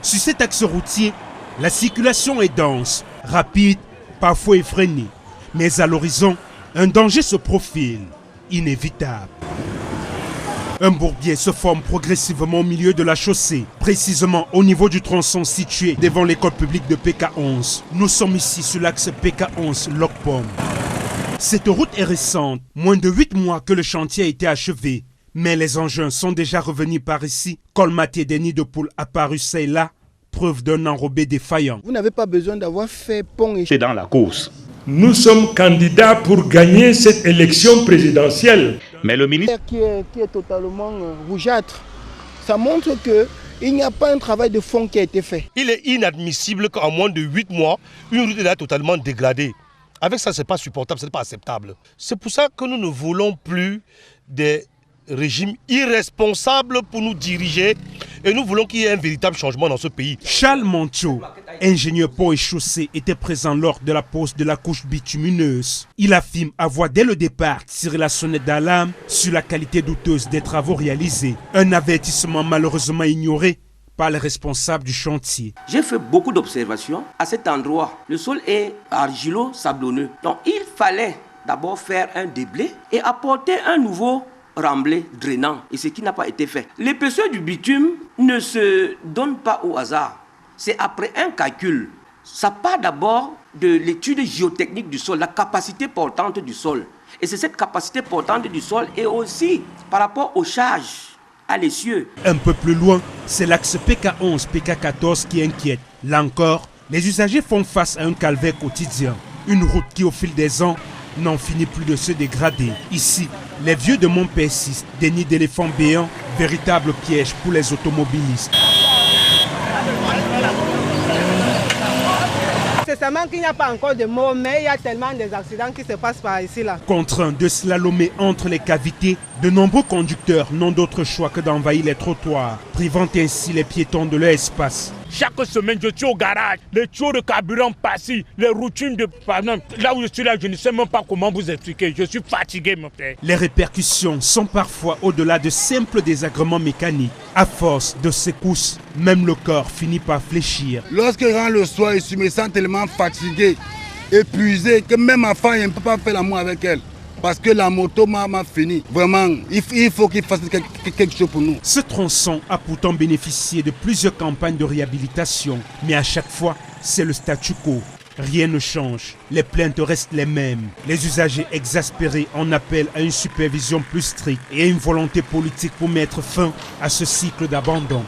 Sur cet axe routier, la circulation est dense, rapide, parfois effrénée. Mais à l'horizon, un danger se profile, inévitable. Un bourbier se forme progressivement au milieu de la chaussée, précisément au niveau du tronçon situé devant l'école publique de PK11. Nous sommes ici sur l'axe PK11 Locpom. Cette route est récente, moins de 8 mois que le chantier a été achevé. Mais les engins sont déjà revenus par ici, colmatés des nids de poules apparus ça et là, preuve d'un enrobé défaillant. Vous n'avez pas besoin d'avoir fait pont et... C'est dans la course. Nous sommes candidats pour gagner cette élection présidentielle. Mais le ministre qui est totalement rougeâtre, ça montre qu'il n'y a pas un travail de fond qui a été fait. Il est inadmissible qu'en moins de 8 mois, une route est totalement dégradée. Avec ça, ce n'est pas supportable, ce n'est pas acceptable. C'est pour ça que nous ne voulons plus des régimes irresponsables pour nous diriger et nous voulons qu'il y ait un véritable changement dans ce pays. Charles Moncho, ingénieur pont et chaussée, était présent lors de la pose de la couche bitumineuse. Il affirme avoir dès le départ tiré la sonnette d'alarme sur la qualité douteuse des travaux réalisés. Un avertissement malheureusement ignoré par les responsables du chantier. J'ai fait beaucoup d'observations à cet endroit. Le sol est argilo-sablonneux. Donc il fallait d'abord faire un déblai et apporter un nouveau remblai drainant, et ce qui n'a pas été fait. L'épaisseur du bitume ne se donne pas au hasard. C'est après un calcul. Ça part d'abord de l'étude géotechnique du sol, la capacité portante du sol. Et c'est cette capacité portante du sol et aussi par rapport aux charges à l'essieu. Un peu plus loin, c'est l'axe PK11, PK14 qui inquiète. Là encore, les usagers font face à un calvaire quotidien. Une route qui, au fil des ans, n'en finit plus de se dégrader. Ici, les vieux de Mont persistent, des nids d'éléphants béants, véritable piège pour les automobilistes. C'est seulement qu'il n'y a pas encore de morts, mais il y a tellement d'accidents qui se passent par ici là. Contraints de slalomer entre les cavités, de nombreux conducteurs n'ont d'autre choix que d'envahir les trottoirs, privant ainsi les piétons de leur espace. Chaque semaine, je suis au garage. Les tuyaux de carburant passent, les routines de... Là où je suis là, je ne sais même pas comment vous expliquer. Je suis fatigué, mon frère. Les répercussions sont parfois au-delà de simples désagréments mécaniques. À force de secousses, même le corps finit par fléchir. Lorsque je rentre le soir, je me sens tellement fatigué, épuisé, que même ma femme, je ne peux pas faire l'amour avec elle. Parce que la moto m'a fini. Vraiment, il faut qu'il fasse quelque chose pour nous. Ce tronçon a pourtant bénéficié de plusieurs campagnes de réhabilitation. Mais à chaque fois, c'est le statu quo. Rien ne change. Les plaintes restent les mêmes. Les usagers exaspérés en appellent à une supervision plus stricte et à une volonté politique pour mettre fin à ce cycle d'abandon.